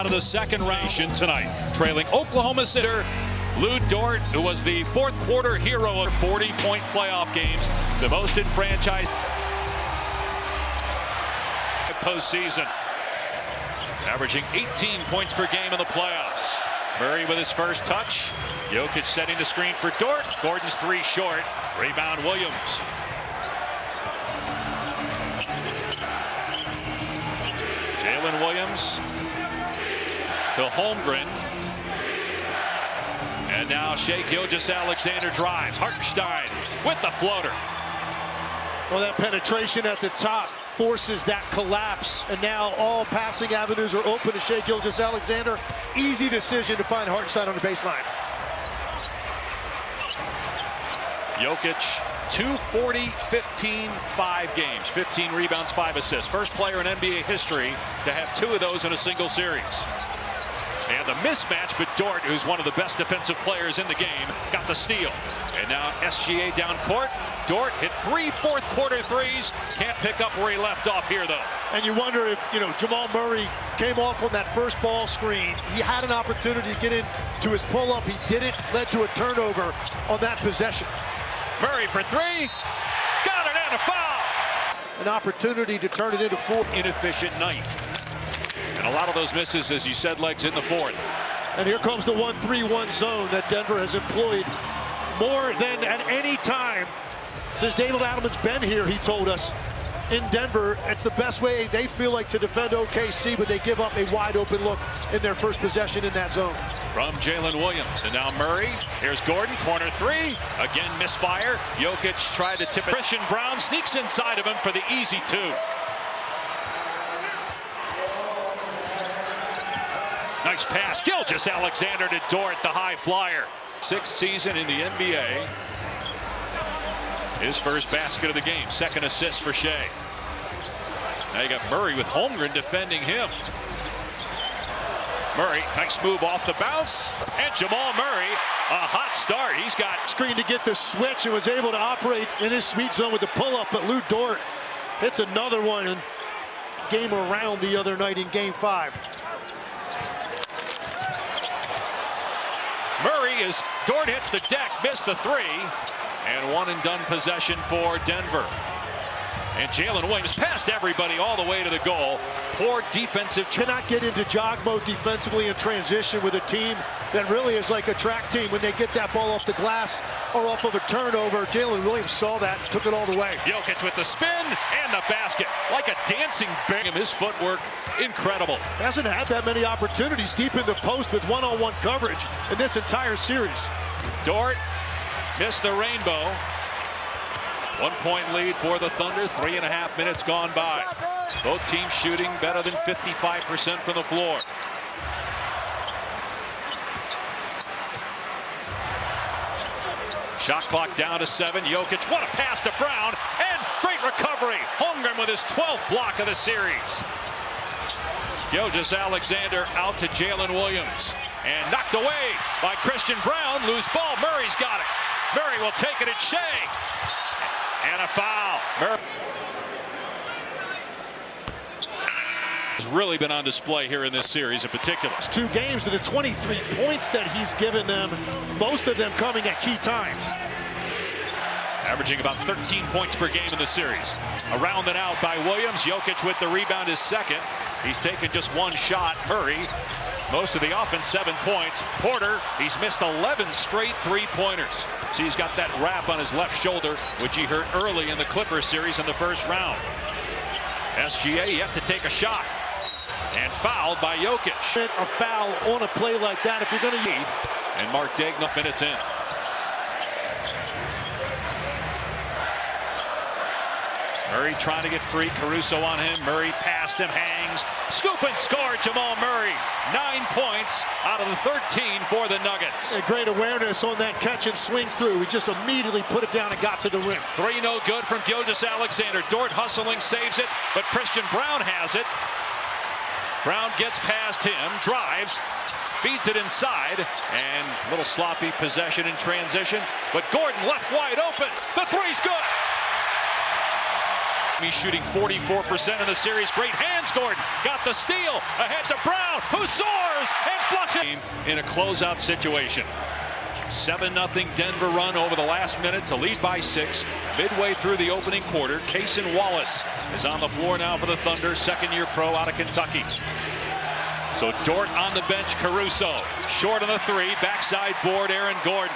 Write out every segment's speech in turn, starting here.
Out of the second round tonight, trailing Oklahoma City. Lou Dort, who was the fourth quarter hero of 40-point playoff games, the most in franchise postseason, averaging 18 points per game in the playoffs. Murray with his first touch. Jokic setting the screen for Dort. Gordon's three short. Rebound Williams. Jalen Williams to Holmgren. And now Shai Gilgeous-Alexander drives. Hartenstein with the floater. Well, that penetration at the top forces that collapse. And now all passing avenues are open to Shai Gilgeous-Alexander. Easy decision to find Hartenstein on the baseline. Jokic, 240, 15, 5 games. 15 rebounds, 5 assists. First player in NBA history to have 2 of those in a single series. And the mismatch, but Dort, who's one of the best defensive players in the game, got the steal. And now SGA down court. Dort hit 3 fourth-quarter threes. Can't pick up where he left off here, though. And you wonder if, Jamal Murray came off on that first ball screen. He had an opportunity to get into his pull-up. He didn't. Led to a turnover on that possession. Murray for 3. Got it, and a foul. An opportunity to turn it into 4. Inefficient night. And a lot of those misses, as you said, legs in the fourth. And here comes the 1-3-1 zone that Denver has employed more than at any time since David Adelman's been here. He told us in Denver, it's the best way they feel like to defend OKC, but they give up a wide open look in their first possession in that zone. From Jalen Williams, and now Murray. Here's Gordon, corner 3. Again, misfire. Jokic tried to tip it. Christian Braun sneaks inside of him for the easy 2. Nice pass. Gilgeous-Alexander to Dort, the high flyer. 6th season in the NBA. His first basket of the game. Second assist for Shai. Now you got Murray with Holmgren defending him. Murray, nice move off the bounce. And Jamal Murray, a hot start. He's got screen to get the switch and was able to operate in his sweet zone with the pull-up. But Lou Dort hits another one and game around the other night in Game 5. Murray as Dort hits the deck, missed the 3, and one and done possession for Denver. And Jalen Williams passed everybody all the way to the goal. Poor defensive. Cannot get into jog mode defensively in transition with a team that really is like a track team when they get that ball off the glass or off of a turnover. Jalen Williams saw that and took it all the way. Jokic with the spin and the basket. Like a dancing bang. His footwork, incredible. Hasn't had that many opportunities deep in the post with one-on-one coverage in this entire series. Dort missed the rainbow. 1-point lead for the Thunder. 3.5 minutes gone by. Both teams shooting better than 55% from the floor. Shot clock down to 7. Jokic, what a pass to Brown, and great recovery. Holmgren with his 12th block of the series. Gilgeous-Alexander out to Jalen Williams, and knocked away by Christian Braun. Loose ball, Murray's got it. Murray will take it at Shai. And a foul. Murray has really been on display here in this series in particular. 2 games to the 23 points that he's given them, most of them coming at key times. Averaging about 13 points per game in the series. Around and out by Williams. Jokic with the rebound is second. He's taken just 1 shot. Murray, most of the offense, 7 points. Porter, he's missed 11 straight 3-pointers. So he's got that wrap on his left shoulder, which he hurt early in the Clippers series in the first round. SGA yet to take a shot. And fouled by Jokic. A foul on a play like that if you're going to use. And Mark Daigneault minutes in. Murray trying to get free. Caruso on him. Murray past him, hangs. Scoop and score, Jamal Murray. 9 points out of the 13 for the Nuggets. A great awareness on that catch and swing through. He just immediately put it down and got to the rim. 3 no good from Gilgeous-Alexander. Dort hustling, saves it, but Christian Braun has it. Braun gets past him, drives, feeds it inside, and a little sloppy possession in transition. But Gordon left wide open. The 3's good. He's shooting 44% in the series. Great hands, Gordon. Got the steal. Ahead to Brown, who soars and flushes. In a closeout situation. 7-0 Denver run over the last minute to lead by 6. Midway through the opening quarter, Cason Wallace is on the floor now for the Thunder, second-year pro out of Kentucky. So Dort on the bench, Caruso. Short on the 3, backside board, Aaron Gordon.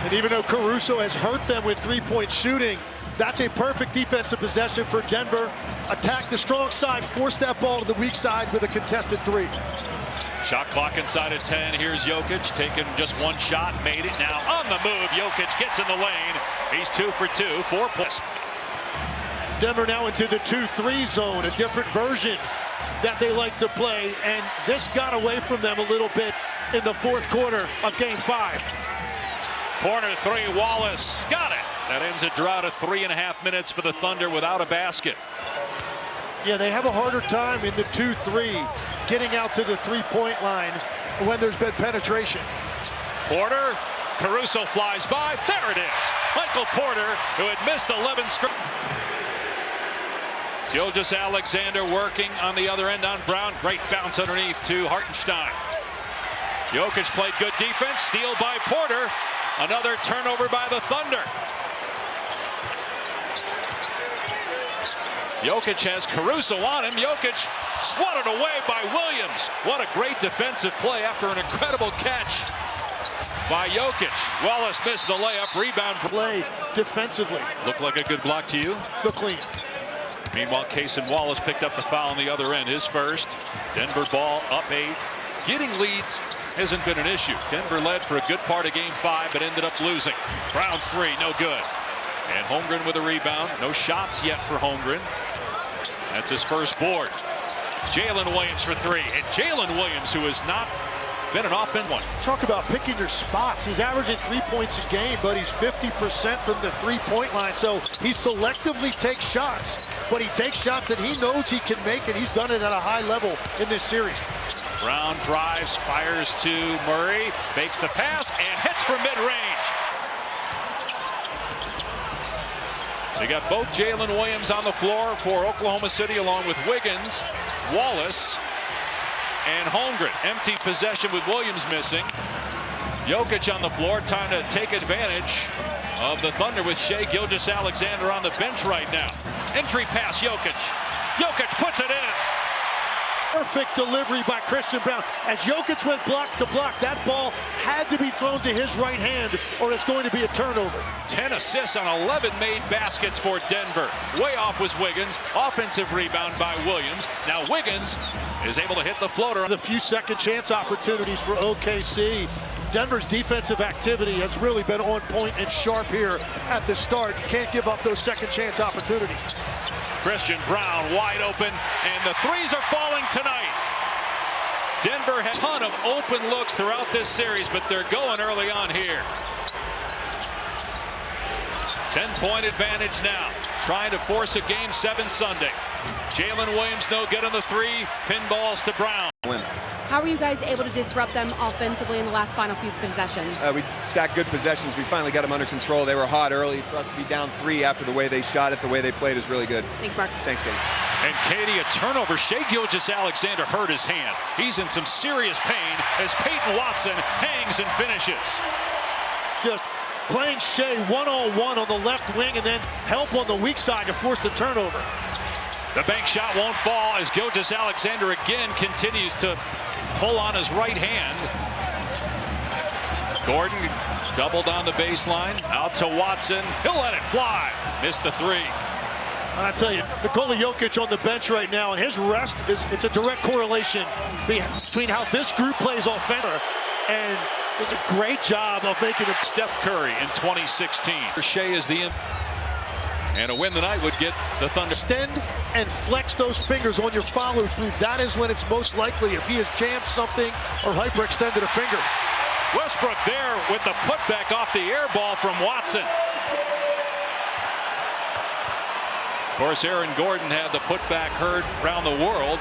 And even though Caruso has hurt them with three-point shooting, that's a perfect defensive possession for Denver. Attack the strong side, force that ball to the weak side with a contested 3. Shot clock inside of 10. Here's Jokic taking just one shot, made it. Now on the move, Jokic gets in the lane. He's 2 for 2, 4 points. Denver now into the 2-3 zone, a different version that they like to play, and this got away from them a little bit in the fourth quarter of Game 5. Corner 3, Wallace got it. That ends a drought of 3.5 minutes for the Thunder without a basket. Yeah, they have a harder time in the 2-3 getting out to the three-point line when there's been penetration. Porter, Caruso flies by. There it is. Michael Porter, who had missed 11 straight. Gilgeous-Alexander working on the other end on Brown. Great bounce underneath to Hartenstein. Jokic played good defense. Steal by Porter. Another turnover by the Thunder. Jokic has Caruso on him. Jokic swatted away by Williams. What a great defensive play after an incredible catch by Jokic. Wallace missed the layup. Rebound. Play defensively. Looked like a good block to you? Look clean. Meanwhile, Cason Wallace picked up the foul on the other end. His first. Denver ball up 8. Getting leads hasn't been an issue. Denver led for a good part of Game 5, but ended up losing. Brown's 3, no good. And Holmgren with a rebound. No shots yet for Holmgren. That's his first board. Jalen Williams for 3. And Jalen Williams, who has not been an offensive one. Talk about picking your spots. He's averaging 3 points a game, but he's 50% from the three-point line. So he selectively takes shots, but he takes shots that he knows he can make, and he's done it at a high level in this series. Brown drives, fires to Murray, fakes the pass, and hits from mid-range. So you got both Jalen Williams on the floor for Oklahoma City, along with Wiggins, Wallace, and Holmgren. Empty possession with Williams missing. Jokic on the floor, time to take advantage of the Thunder with Shai Gilgeous-Alexander on the bench right now. Entry pass, Jokic. Jokic puts it in. Perfect delivery by Christian Braun. As Jokic went block to block, that ball had to be thrown to his right hand, or it's going to be a turnover. 10 assists on 11 made baskets for Denver. Way off was Wiggins. Offensive rebound by Williams. Now Wiggins is able to hit the floater. The few second chance opportunities for OKC. Denver's defensive activity has really been on point and sharp here at the start. You can't give up those second chance opportunities. Christian Braun wide open, and the threes are falling tonight. Denver has a ton of open looks throughout this series, but they're going early on here. 10-point advantage now, trying to force a Game 7 Sunday. Jalen Williams no good on the 3, pinballs to Brown. How were you guys able to disrupt them offensively in the last final few possessions? We stacked good possessions. We finally got them under control. They were hot early. For us to be down 3 after the way they shot it, the way they played is really good. Thanks, Mark. Thanks, Katie. And Katie, a turnover. Shai Gilgeous-Alexander hurt his hand. He's in some serious pain as Peyton Watson hangs and finishes. Just playing Shai one-on-one on the left wing, and then help on the weak side to force the turnover. The bank shot won't fall as Gilgeous-Alexander again continues to pull on his right hand. Gordon doubled on the baseline, out to Watson. He'll let it fly. Missed the 3. And I tell you, Nikola Jokic on the bench right now, and his rest it's a direct correlation between how this group plays offensive, and does a great job of making it. Steph Curry in 2016. Shai is the and a win tonight would get the Thunder. Extend and flex those fingers on your follow through. That is when it's most likely, if he has jammed something or hyperextended a finger. Westbrook there with the putback off the air ball from Watson. Of course, Aaron Gordon had the putback heard around the world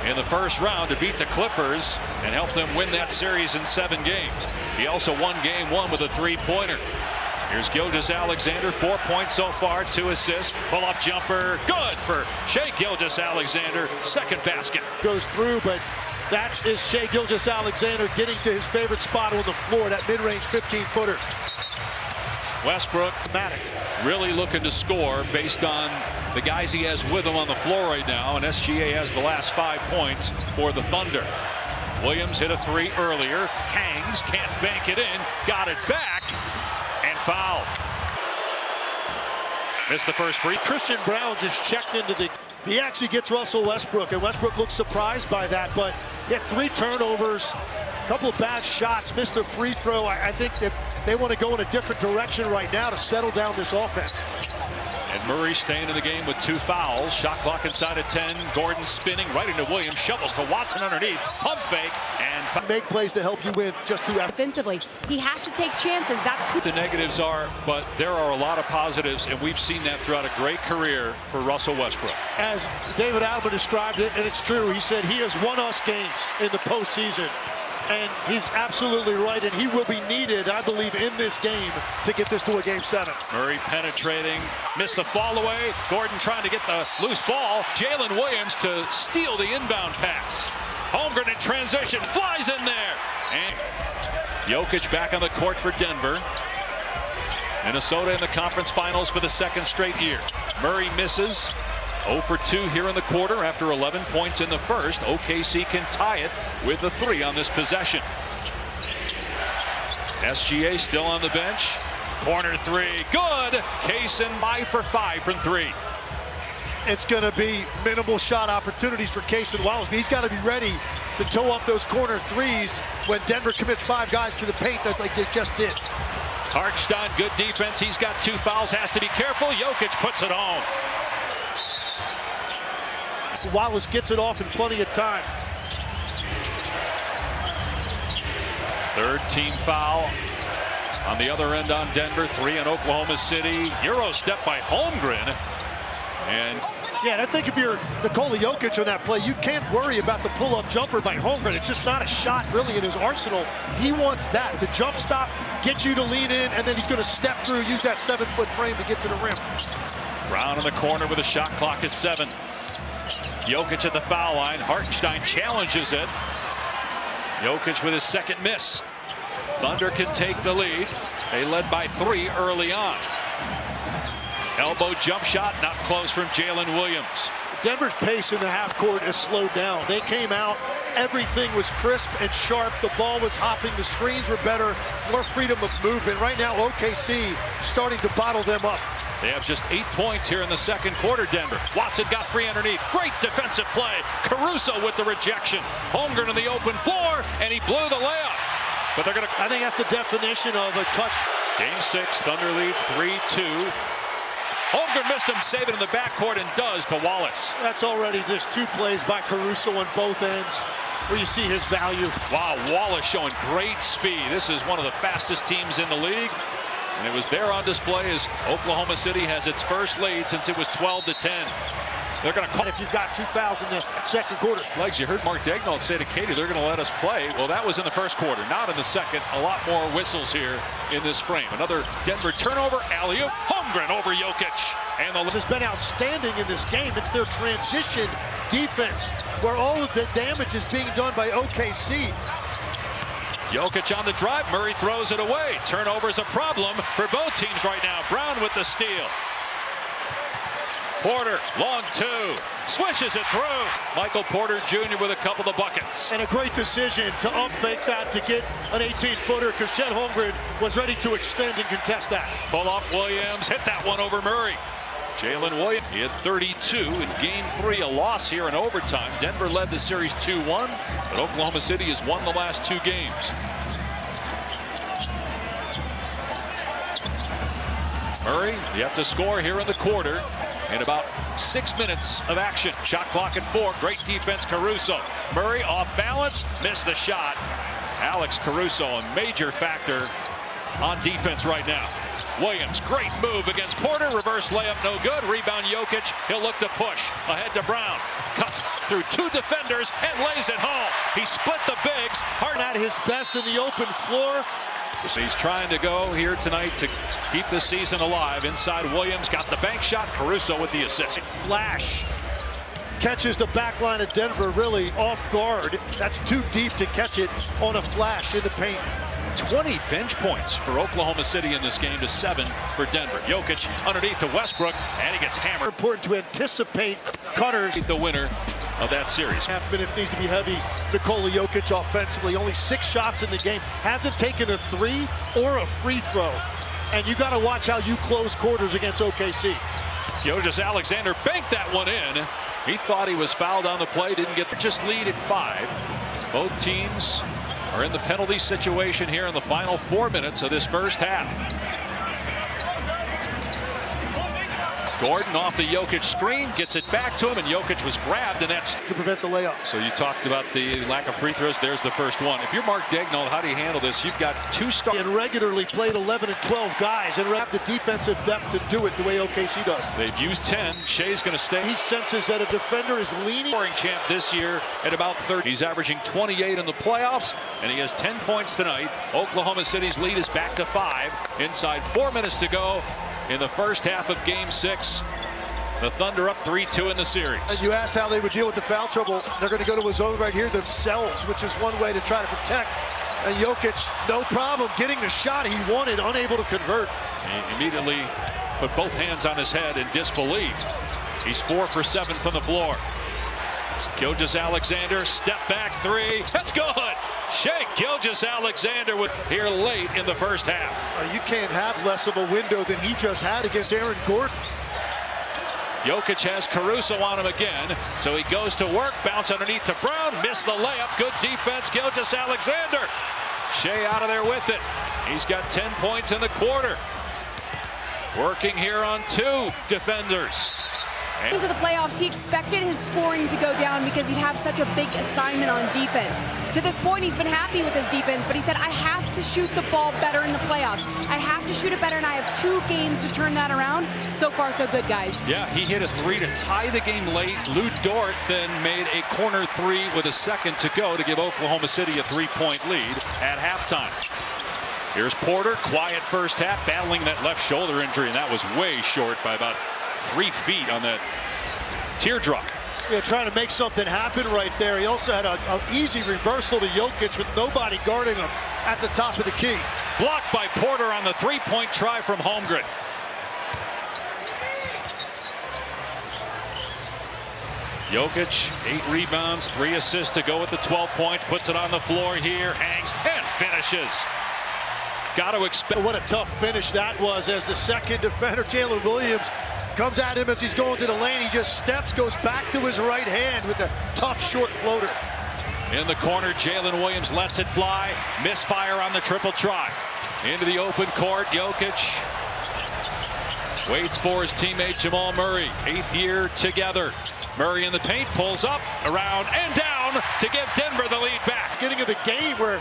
in the first round to beat the Clippers and help them win that series in 7 games. He also won Game 1 with a 3-pointer. Here's Gilgeous-Alexander, 4 points so far, 2 assists. Pull-up jumper, good for Shai Gilgeous-Alexander. Second basket. Goes through, but that is Shai Gilgeous-Alexander getting to his favorite spot on the floor, that mid-range 15-footer. Westbrook Dramatic. really looking to score based on the guys he has with him on the floor right now, and SGA has the last 5 points for the Thunder. Williams hit a 3 earlier, hangs, can't bank it in, got it back, and foul. Missed the first free. Christian Braun just checked into the... He actually gets Russell Westbrook, and Westbrook looks surprised by that, but he had 3 turnovers, a couple of bad shots, missed a free throw. I think that they want to go in a different direction right now to settle down this offense. And Murray staying in the game with 2 fouls. Shot clock inside of 10. Gordon spinning right into Williams. Shovels to Watson underneath. Pump fake and make plays to help you win. Just 2 after. Offensively, he has to take chances. That's who the negatives are, but there are a lot of positives, and we've seen that throughout a great career for Russell Westbrook. As David Allen described it, and it's true, he said he has won us games in the postseason. And he's absolutely right, and he will be needed, I believe, in this game to get this to a Game 7. Murray penetrating, missed the fall away. Gordon trying to get the loose ball. Jalen Williams to steal the inbound pass. Holmgren in transition, flies in there. And Jokic back on the court for Denver. Minnesota in the conference finals for the 2nd straight year. Murray misses. 0 for 2 here in the quarter after 11 points in the first. OKC can tie it with a 3 on this possession. SGA still on the bench. Corner 3, good. Kaysen by for 5 from 3. It's going to be minimal shot opportunities for Kaysen Wallace. He's got to be ready to toe up those corner 3s when Denver commits 5 guys to the paint like they just did. Hartenstein, good defense. He's got 2 fouls, has to be careful. Jokic puts it home. Wallace gets it off in plenty of time. 3rd team foul on the other end on Denver. 3 on Oklahoma City. Euro step by Holmgren. And yeah, I think if you're Nikola Jokic on that play, you can't worry about the pull-up jumper by Holmgren. It's just not a shot really in his arsenal. He wants that, the jump stop, get you to lean in, and then he's going to step through, use that 7-foot frame to get to the rim. Brown in the corner with a shot clock at 7. Jokic at the foul line. Hartenstein challenges it. Jokic with his 2nd miss. Thunder can take the lead. They led by 3 early on. Elbow jump shot, not close from Jalen Williams. Denver's pace in the half court is slowed down. They came out, everything was crisp and sharp. The ball was hopping, the screens were better, more freedom of movement. Right now, OKC starting to bottle them up. They have just 8 points here in the 2nd quarter, Denver. Watson got free underneath. Great defensive play. Caruso with the rejection. Holmgren on the open floor, and he blew the layup. But they're going to... I think that's the definition of a touch. Game 6, Thunder leads 3-2. Holmgren missed him, save it in the backcourt, and does to Wallace. That's already just 2 plays by Caruso on both ends where you see his value. Wow, Wallace showing great speed. This is one of the fastest teams in the league. And it was there on display as Oklahoma City has its first lead since it was 12-10. They're going to call. If you've got 2 fouls in the 2nd quarter. Legs, you heard Mark Daigneault say to Katie, they're going to let us play. Well, that was in the 1st quarter, not in the 2nd. A lot more whistles here in this frame. Another Denver turnover, alley-oop, Holmgren over Jokic. And the has been outstanding in this game. It's their transition defense where all of the damage is being done by OKC. Jokic on the drive, Murray throws it away. Turnover is a problem for both teams right now. Brown with the steal. Porter, long 2, swishes it through. Michael Porter Jr. with a couple of buckets. And a great decision to up-fake that to get an 18-footer because Chet Holmgren was ready to extend and contest that. Pull off Williams, hit that one over Murray. Jalen Williams, he had 32 in Game 3, a loss here in overtime. Denver led the series 2-1, but Oklahoma City has won the last 2 games. Murray yet to score here in the quarter. In about 6 minutes of action. Shot clock at 4. Great defense, Caruso. Murray off balance, missed the shot. Alex Caruso, a major factor on defense right now. Williams, great move against Porter. Reverse layup, no good. Rebound Jokic. He'll look to push. Ahead to Brown. Cuts through 2 defenders and lays it home. He split the bigs. Hard at his best in the open floor. He's trying to go here tonight to keep the season alive. Inside Williams got the bank shot. Caruso with the assist. Flash catches the back line of Denver really off guard. That's too deep to catch it on a flash in the paint. 20 bench points for Oklahoma City in this game to 7 for Denver. Jokic underneath to Westbrook, and he gets hammered. Important to anticipate cutters. The winner of that series. Half minutes needs to be heavy. Nikola Jokic offensively, only 6 shots in the game. Hasn't taken a 3 or a free throw. And you got to watch how you close quarters against OKC. Gilgeous-Alexander banked that one in. He thought he was fouled on the play, didn't get the just lead at 5. Both teams are in the penalty situation here in the final 4 minutes of this first half. Gordon off the Jokic screen, gets it back to him, and Jokic was grabbed, and that's to prevent the layup. So you talked about the lack of free throws. There's the first one. If you're Mark Daigneault, how do you handle this? You've got 2 stars. And regularly played 11 and 12 guys and have the defensive depth to do it the way OKC does. They've used 10. Shea's going to stay. He senses that a defender is leaning. Scoring champ this year at about 30. He's averaging 28 in the playoffs, and he has 10 points tonight. Oklahoma City's lead is back to 5. Inside 4 minutes to go in the first half of Game 6. The Thunder up 3-2 in the series. And you asked how they would deal with the foul trouble. They're going to go to a zone right here themselves, which is one way to try to protect. And Jokic, no problem getting the shot he wanted, unable to convert. He immediately put both hands on his head in disbelief. He's 4 for 7 from the floor. Gilgeous-Alexander, step back 3. That's good. Shai Gilgeous-Alexander with here late in the first half. You can't have less of a window than he just had against Aaron Gordon. Jokic has Caruso on him again, so he goes to work, bounce underneath to Brown, missed the layup, good defense, Gilgeous-Alexander. Shai out of there with it. He's got 10 points in the quarter. Working here on 2 defenders. Into the playoffs, he expected his scoring to go down because he'd have such a big assignment on defense. To this point, he's been happy with his defense, but he said, I have to shoot the ball better in the playoffs. I have to shoot it better, and I have 2 games to turn that around. So far, so good, guys. Yeah, he hit a 3 to tie the game late. Lou Dort then made a corner 3 with a second to go to give Oklahoma City a 3-point lead at halftime. Here's Porter, quiet first half, battling that left shoulder injury, and that was way short by about 3 feet on that teardrop. Yeah, trying to make something happen right there. He also had an easy reversal to Jokic with nobody guarding him at the top of the key. Blocked by Porter on the 3-point try from Holmgren. Jokic, 8 rebounds, 3 assists to go with the 12 points. Puts it on the floor here, hangs and finishes. Got to expect. What a tough finish that was as the second defender, Jalen Williams, comes at him as he's going to the lane. He just steps, goes back to his right hand with a tough short floater. In the corner, Jalen Williams lets it fly. Misfire on the triple try. Into the open court, Jokic waits for his teammate Jamal Murray. 8th year together. Murray in the paint, pulls up, around, and down to give Denver the lead back. Beginning of the game where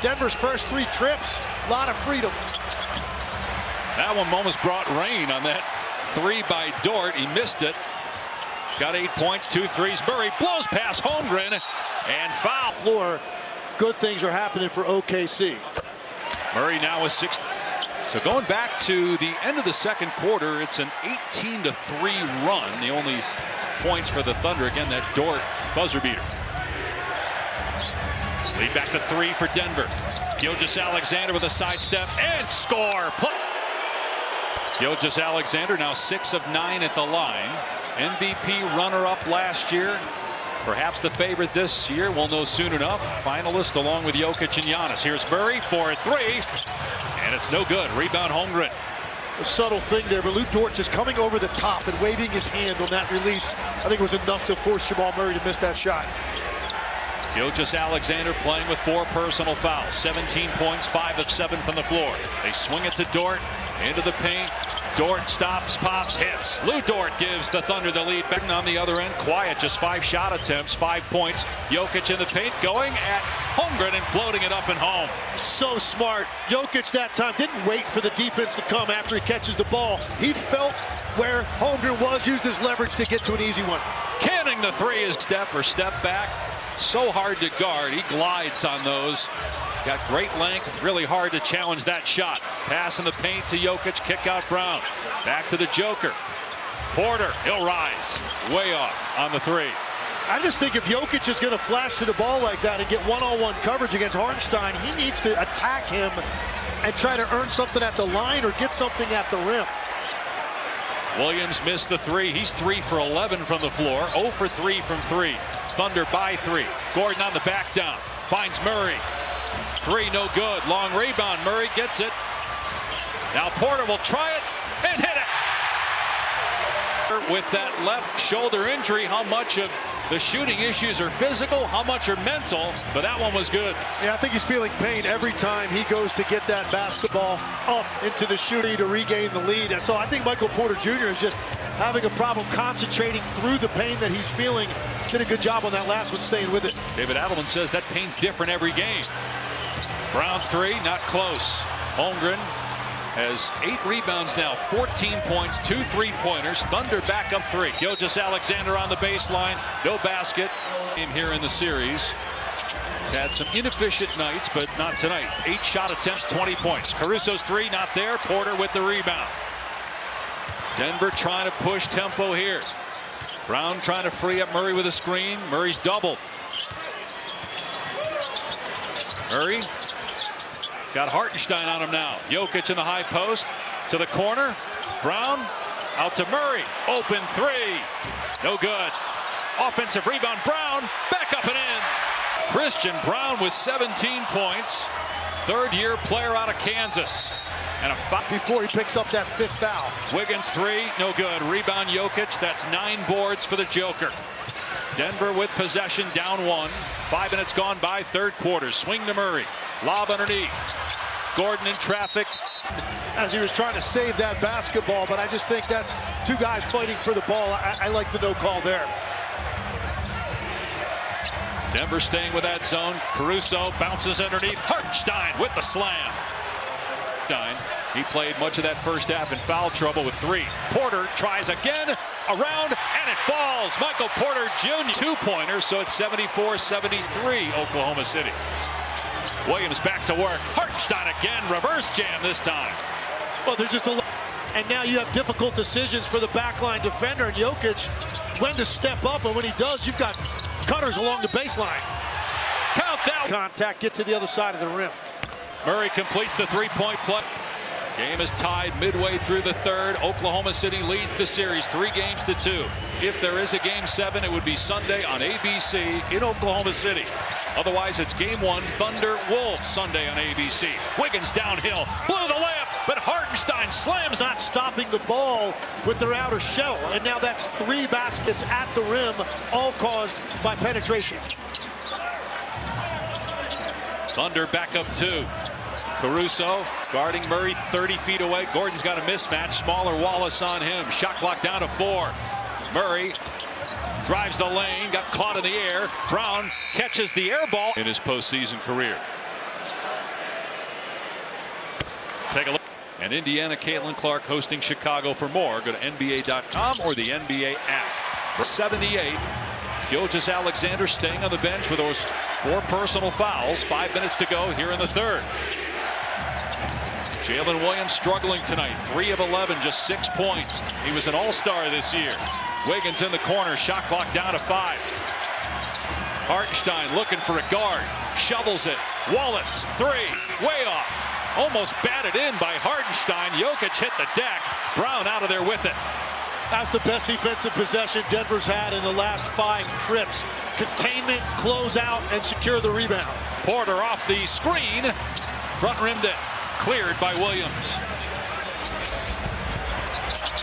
Denver's first 3 trips, a lot of freedom. That one almost brought rain on that 3 by Dort. He missed it. Got 8 points, 2 threes. Murray blows past Holmgren and foul. Floor, good things are happening for OKC. Murray now with 6. So going back to the end of the second quarter, it's an 18-3 run. The only points for the Thunder. Again, that Dort buzzer beater. Lead back to 3 for Denver. Gilgeous-Alexander with a sidestep and score. Gilgeous-Alexander now 6 of 9 at the line. MVP runner-up last year. Perhaps the favorite this year. We'll know soon enough. Finalist along with Jokic and Giannis. Here's Murray for 3. And it's no good. Rebound Holmgren. A subtle thing there, but Lou Dort just coming over the top and waving his hand on that release. I think it was enough to force Jamal Murray to miss that shot. Gilgeous-Alexander playing with 4 personal fouls. 17 points, 5 of 7 from the floor. They swing it to Dort. Into the paint. Dort stops, pops, hits. Lou Dort gives the Thunder the lead. Back on the other end, quiet, just 5 shot attempts, 5 points. Jokic in the paint, going at Holmgren and floating it up and home. So smart. Jokic that time didn't wait for the defense to come after he catches the ball. He felt where Holmgren was, used his leverage to get to an easy one. Canning the 3 is step back. So hard to guard. He glides on those. Got great length. Really hard to challenge that shot. Pass in the paint to Jokic. Kick out Brown. Back to the Joker. Porter. He'll rise. Way off on the three. I just think if Jokic is going to flash to the ball like that and get one-on-one coverage against Hartenstein, he needs to attack him and try to earn something at the line or get something at the rim. Williams missed the three. He's 3 for 11 from the floor. 0 for 3 from 3. Thunder by 3. Gordon on the back down. Finds Murray. 3 no good. Long rebound. Murray gets it. Now Porter will try it and hit it. With that left shoulder injury, how much of the shooting issues are physical, how much are mental, but that one was good. Yeah, I think he's feeling pain every time he goes to get that basketball up into the shooting to regain the lead. And so I think Michael Porter Jr. is just having a problem concentrating through the pain that he's feeling. Did a good job on that last one, staying with it. David Adelman says that pain's different every game. Brown's 3, not close. Holmgren has 8 rebounds now, 14 points, 2 3-pointers. Thunder back up 3. Gilgeous-Alexander on the baseline. No basket. Game here in the series. He's had some inefficient nights, but not tonight. 8 shot attempts, 20 points. Caruso's 3, not there. Porter with the rebound. Denver trying to push tempo here. Brown trying to free up Murray with a screen. Murray's doubled. Murray got Hartenstein on him now. Jokic in the high post to the corner. Brown out to Murray. Open 3. No good. Offensive rebound. Brown back up and in. Christian Braun with 17 points. Third-year player out of Kansas. And a foul before he picks up that 5th foul. Wiggins 3. No good. Rebound Jokic. That's 9 boards for the Joker. Denver with possession, down 1. 5 minutes gone by, third quarter. Swing to Murray. Lob underneath. Gordon in traffic. As he was trying to save that basketball, but I just think that's 2 guys fighting for the ball. I like the no call there. Denver staying with that zone. Caruso bounces underneath. Hartenstein with the slam. He played much of that first half in foul trouble with 3. Porter tries again, around, and it falls. Michael Porter Jr. 2-pointers, so it's 74-73 Oklahoma City. Williams back to work. Hartenstein again, reverse jam this time. Well, there's just a lot. And now you have difficult decisions for the backline defender, and Jokic, when to step up, and when he does, you've got cutters along the baseline. Count that. Contact, get to the other side of the rim. Murray completes the 3-point play. Game is tied midway through the third. Oklahoma City leads the series 3-2. If there is a Game 7, it would be Sunday on ABC in Oklahoma City. Otherwise, it's Game 1, Thunder Wolves, Sunday on ABC. Wiggins downhill, blew the layup, but Hartenstein slams. Not stopping the ball with their outer shell. And now that's 3 baskets at the rim, all caused by penetration. Thunder back up 2. Caruso guarding Murray 30 feet away. Gordon's got a mismatch. Smaller Wallace on him. Shot clock down to 4. Murray drives the lane. Got caught in the air. Brown catches the air ball in his postseason career. Take a look. And Indiana, Caitlin Clark hosting Chicago. For more, go to NBA.com or the NBA app. 78. Gilgeous-Alexander staying on the bench with those 4 personal fouls. 5 minutes to go here in the third. Jalen Williams struggling tonight. 3 of 11, just 6 points. He was an all-star this year. Wiggins in the corner. Shot clock down to 5. Hartenstein looking for a guard. Shovels it. Wallace, 3. Way off. Almost batted in by Hartenstein. Jokic hit the deck. Brown out of there with it. That's the best defensive possession Denver's had in the last 5 trips. Containment, close out, and secure the rebound. Porter off the screen. Front rimmed it. Cleared by Williams.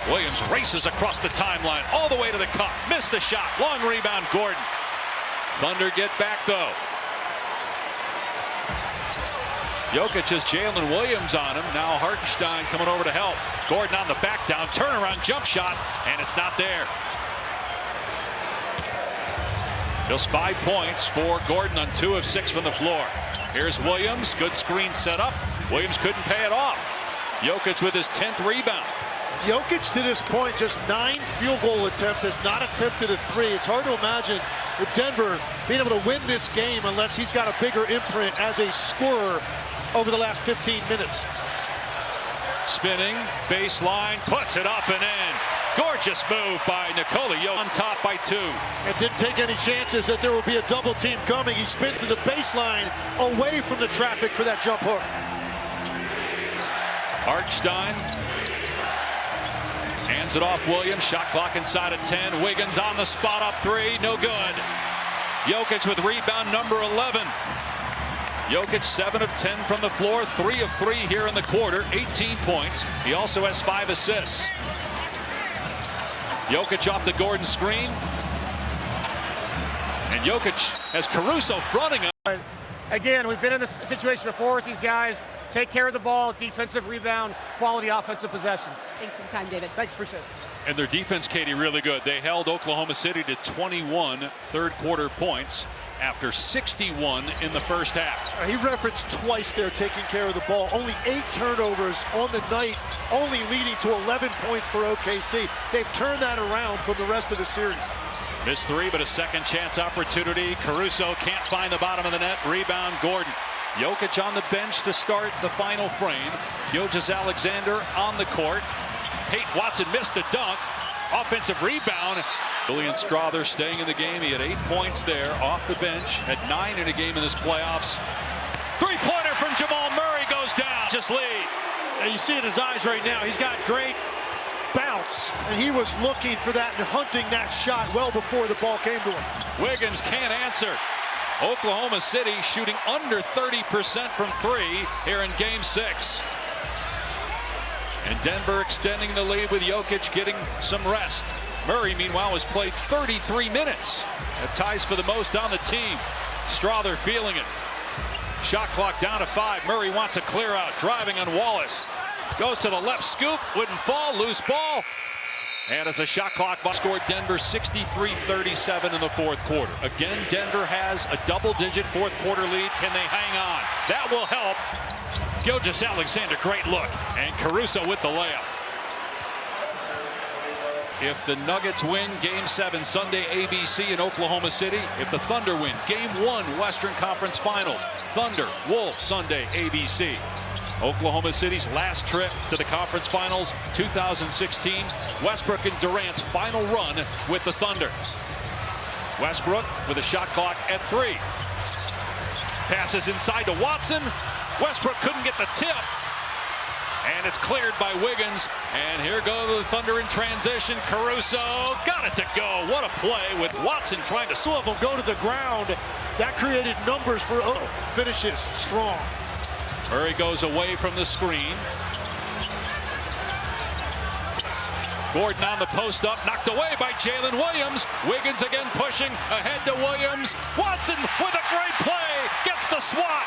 Williams races across the timeline all the way to the cup. Missed the shot. Long rebound, Gordon. Thunder get back, though. Jokic has Jalen Williams on him. Now Hartenstein coming over to help. Gordon on the back down. Turnaround jump shot, and it's not there. Just 5 points for Gordon on 2 of 6 from the floor. Here's Williams. Good screen set up. Williams couldn't pay it off. Jokic with his 10th rebound. Jokic to this point, just 9 field goal attempts, has not attempted a 3. It's hard to imagine with Denver being able to win this game unless he's got a bigger imprint as a scorer over the last 15 minutes. Spinning, baseline, puts it up and in. Gorgeous move by Nikola Jokic, on top by 2. And didn't take any chances that there would be a double team coming. He spins to the baseline away from the traffic for that jump hook. Hartenstein hands it off Williams. Shot clock inside of 10. Wiggins on the spot, up 3. No good. Jokic with rebound number 11. Jokic 7 of 10 from the floor, 3 of 3 here in the quarter, 18 points. He also has 5 assists. Jokic off the Gordon screen. And Jokic has Caruso fronting him. Again, we've been in this situation before with these guys. Take care of the ball, defensive rebound, quality offensive possessions. Thanks for the time, David. Thanks, appreciate it. And their defense, Katie, really good. They held Oklahoma City to 21 third-quarter points after 61 in the first half. He referenced twice there taking care of the ball. Only 8 turnovers on the night, only leading to 11 points for OKC. They've turned that around from the rest of the series. Missed 3, but a second chance opportunity. Caruso can't find the bottom of the net. Rebound, Gordon. Jokic on the bench to start the final frame. Gilgeous-Alexander on the court. Peyton Watson missed the dunk. Offensive rebound. Julian Strawther staying in the game. He had 8 points there off the bench. Had 9 in a game in this playoffs. Three-pointer from Jamal Murray goes down. Just lead. And you see in his eyes right now, he's got great bounce, and he was looking for that and hunting that shot well before the ball came to him. Wiggins can't answer. Oklahoma City shooting under 30% from 3 here in Game 6. And Denver extending the lead with Jokic getting some rest. Murray, meanwhile, has played 33 minutes. That ties for the most on the team. Strawther feeling it. Shot clock down to 5. Murray wants a clear out, driving on Wallace. Goes to the left scoop, wouldn't fall, loose ball. And it's a shot clock. Scored Denver 63-37 in the fourth quarter. Again, Denver has a double-digit fourth quarter lead. Can they hang on? That will help. Gilgeous-Alexander, great look. And Caruso with the layup. If the Nuggets win Game 7 Sunday ABC in Oklahoma City, if the Thunder win Game 1 Western Conference Finals, Thunder, Wolves Sunday ABC. Oklahoma City's last trip to the conference finals 2016. Westbrook and Durant's final run with the Thunder. Westbrook with a shot clock at 3. Passes inside to Watson. Westbrook couldn't get the tip. And it's cleared by Wiggins. And here go the Thunder in transition. Caruso got it to go. What a play with Watson trying to... Two of them go to the ground. That created numbers for finishes strong. Murray goes away from the screen. Gordon on the post up, knocked away by Jalen Williams. Wiggins again pushing ahead to Williams. Watson with a great play, gets the swat.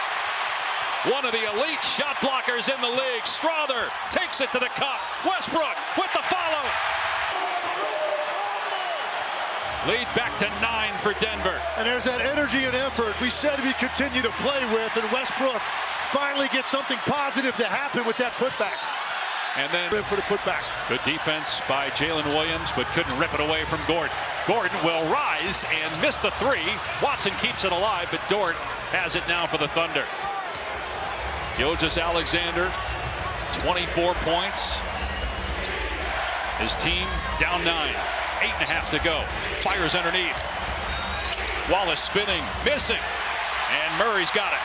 One of the elite shot blockers in the league. Strawther takes it to the cup. Westbrook with the follow. Lead back to 9 for Denver. And there's that energy and effort we said we continue to play with, and Westbrook finally gets something positive to happen with that putback. And then for the putback. Good defense by Jalen Williams, but couldn't rip it away from Gordon. Gordon will rise and miss the 3. Watson keeps it alive, but Dort has it now for the Thunder. Gilgeous-Alexander, 24 points. His team down 9. 8.5 to go. Fires underneath. Wallace spinning, missing. And Murray's got it.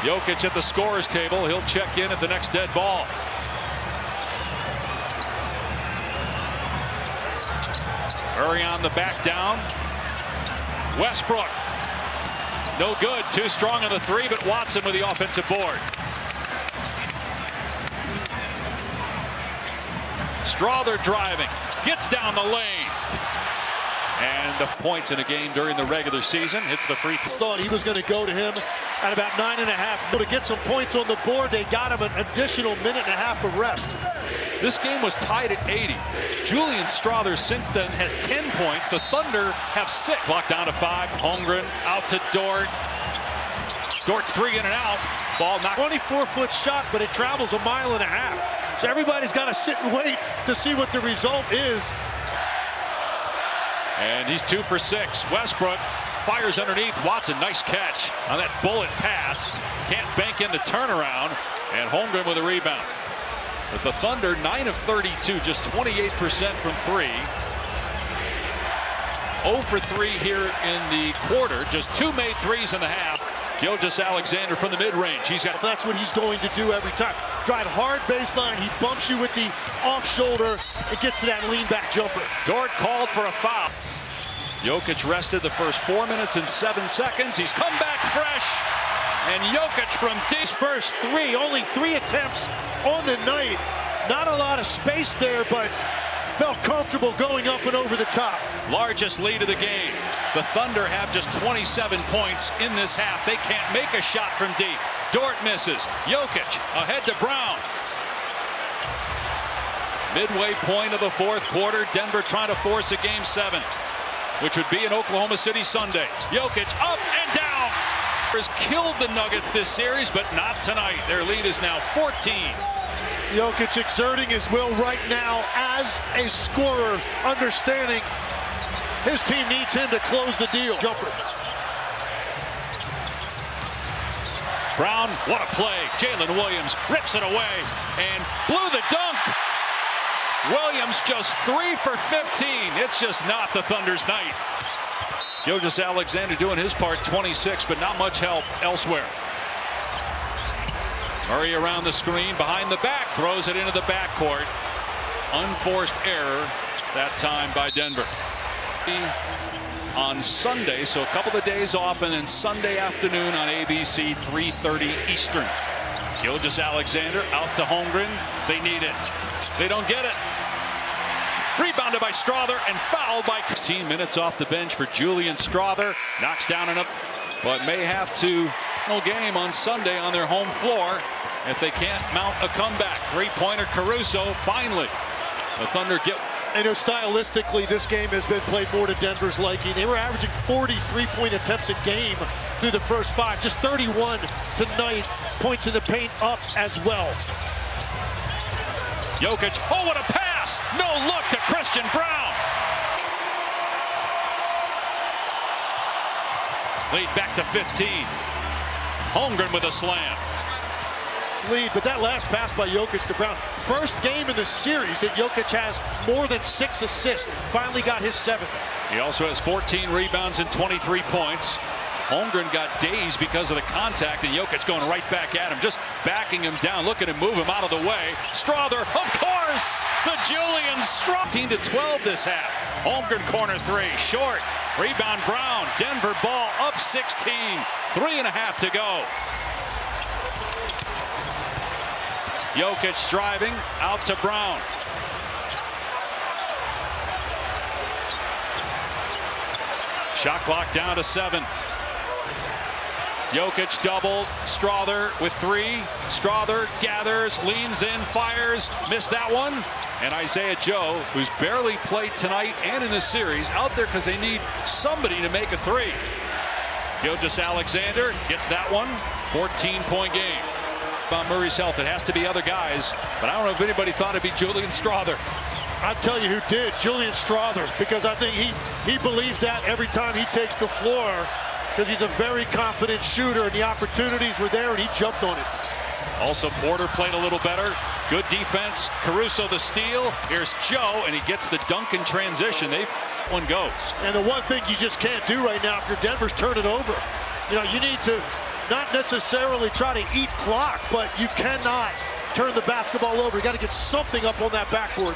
Jokic at the scorer's table. He'll check in at the next dead ball. Murray on the back down. Westbrook. No good. Too strong on the 3, but Watson with the offensive board. Strawther driving. Gets down the lane. And the points in a game during the regular season. Hits the free throw. Thought he was going to go to him at about 9.5. To get some points on the board, they got him an additional minute and a half of rest. This game was tied at 80. Julian Strawther since then has 10 points. The Thunder have 6. Clock down to 5. Holmgren out to Dort. Dort's 3 in and out. Ball knocked. 24-foot shot, but it travels 1.5 miles. So everybody's got to sit and wait to see what the result is And he's 2 for 6. Westbrook fires underneath. Watson, nice catch on that bullet pass. Can't bank in the turnaround. And Holmgren with a rebound. But the Thunder 9 of 32, just 28% from 3. 0 for 3 here in the quarter. Just 2 made threes in the half. Gilgeous-Alexander from the mid-range. That's what he's going to do every time. Drive hard baseline. He bumps you with the off shoulder. It gets to that lean back jumper. Dort called for a foul. Jokic rested the first 4 minutes and 7 seconds. He's come back fresh. And Jokic from deep. First 3, only 3 attempts on the night. Not a lot of space there, but felt comfortable going up and over the top. Largest lead of the game. The Thunder have just 27 points in this half. They can't make a shot from deep. Dort misses. Jokic ahead to Brown. Midway point of the fourth quarter. Denver trying to force a game 7, which would be in Oklahoma City Sunday. Jokic up and down. Has killed the Nuggets this series, but not tonight. Their lead is now 14. Jokic exerting his will right now as a scorer, understanding his team needs him to close the deal. Jumper. Brown, what a play. Jalen Williams rips it away and blew the dunk. Williams just 3 for 15. It's just not the Thunder's night. Gilgeous-Alexander doing his part, 26, but not much help elsewhere. Murray around the screen, behind the back, throws it into the backcourt. Unforced error that time by Denver. On Sunday, so a couple of days off, and then Sunday afternoon on ABC, 3:30 Eastern. Gilgeous-Alexander out to Holmgren. They need it. They don't get it. Rebounded by Strawther and fouled by 16 minutes off the bench for Julian Strawther. Knocks down and up, but may have to game on Sunday on their home floor if they can't mount a comeback. Three-pointer Caruso finally. The Thunder get. I know stylistically this game has been played more to Denver's liking. They were averaging 40 three-point attempts a game through the first 5. Just 31 tonight. Points in the paint up as well. Jokic, oh, what a pass! No look to Christian Brown. Lead back to 15. Holmgren with a slam. Lead, but that last pass by Jokic to Brown. First game in the series that Jokic has more than 6 assists. Finally got his 7th. He also has 14 rebounds and 23 points. Holmgren got dazed because of the contact, and Jokic going right back at him, just backing him down, looking to move him out of the way. Strawther, of course, the Julian Strawther. 15-12 this half. Holmgren corner 3, short. Rebound Brown. Denver ball up 16. 3.5 to go. Jokic driving out to Brown. Shot clock down to 7. Jokic double. Strawther with 3. Strawther gathers, leans in, fires. Missed that one. And Isaiah Joe, who's barely played tonight and in the series, out there because they need somebody to make a 3. Gilgeous-Alexander gets that one. 14-point game. About Murray's health, it has to be other guys, but I don't know if anybody thought it'd be Julian Strawther. I'll tell you who did, Julian Strawther, because I think he believes that every time he takes the floor, because he's a very confident shooter, and the opportunities were there, and he jumped on it. Also, Porter played a little better. Good defense. Caruso the steal. Here's Joe, and he gets the dunk in transition. One goes. And the one thing you just can't do right now if you're Denver's turn it over. You know, you need to not necessarily try to eat clock, but you cannot turn the basketball over. You got to get something up on that backboard.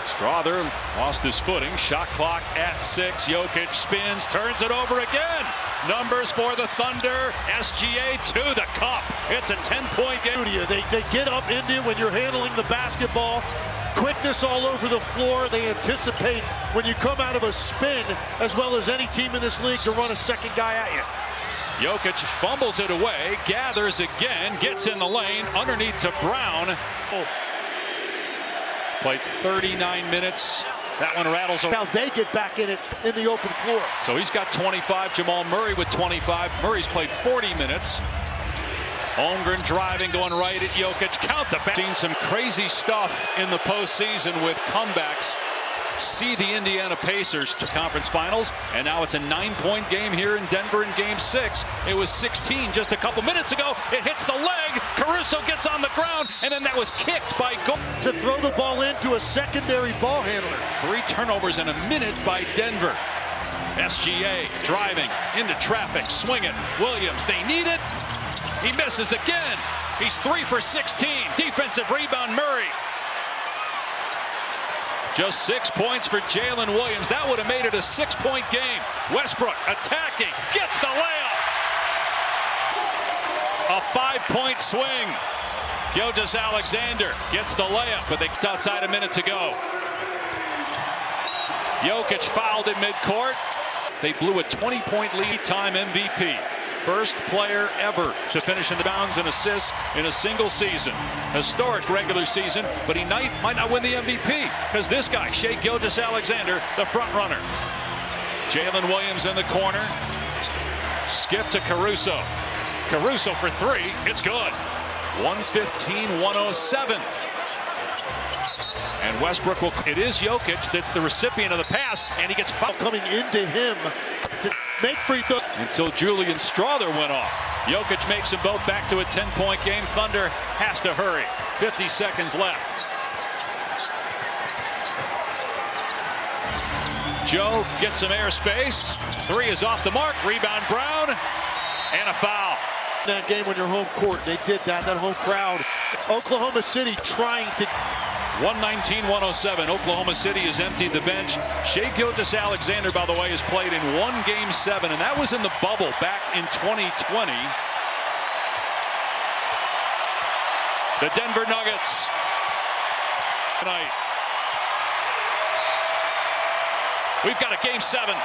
Strawther lost his footing. Shot clock at 6. Jokic spins, turns it over again. Numbers for the Thunder. SGA to the cup. It's a 10-point game. They get up into when you're handling the basketball. Quickness all over the floor. They anticipate when you come out of a spin, as well as any team in this league, to run a second guy at you. Jokic fumbles it away, gathers again, gets in the lane, underneath to Brown. Played 39 minutes. That one rattles around. Now they get back in it in the open floor. So he's got 25. Jamal Murray with 25. Murray's played 40 minutes. Holmgren driving, going right at Jokic. Count the back. Seen some crazy stuff in the postseason with comebacks see the Indiana Pacers to conference finals, and now it's a 9-point game here in Denver in game 6. It was 16 just a couple minutes ago. It hits the leg. Caruso gets on the ground, and then that was kicked by to throw the ball into a secondary ball handler. 3 turnovers in a minute by Denver. SGA driving into traffic, swing it. Williams, they need it. He misses again. He's 3 for 16. Defensive rebound, Murray. Just 6 points for Jalen Williams. That would have made it a 6-point game. Westbrook attacking, gets the layup. A 5-point swing. Gilgeous-Alexander gets the layup, but they outside a minute to go. Jokic fouled in midcourt. They blew a 20-point lead, time MVP. First player ever to finish in the bounds and assists in a single season. Historic regular season, but he might not win the MVP because this guy, Shai Gilgeous-Alexander, the front runner. Jalen Williams in the corner. Skip to Caruso. Caruso for 3. It's good. 115-107. And Westbrook will. It is Jokic that's the recipient of the pass, and he gets fouled. Coming into him to make free throw. Until Julian Strawther went off. Jokic makes them both back to a 10-point game. Thunder has to hurry. 50 seconds left. Joe gets some airspace. 3 is off the mark. Rebound Brown. And a foul. That game on your home court, they did that home crowd. Oklahoma City trying to. 119-107. Oklahoma City has emptied the bench. Shai Gilgeous-Alexander, by the way, has played in 1 Game 7, and that was in the bubble back in 2020. The Denver Nuggets tonight. We've got a Game 7.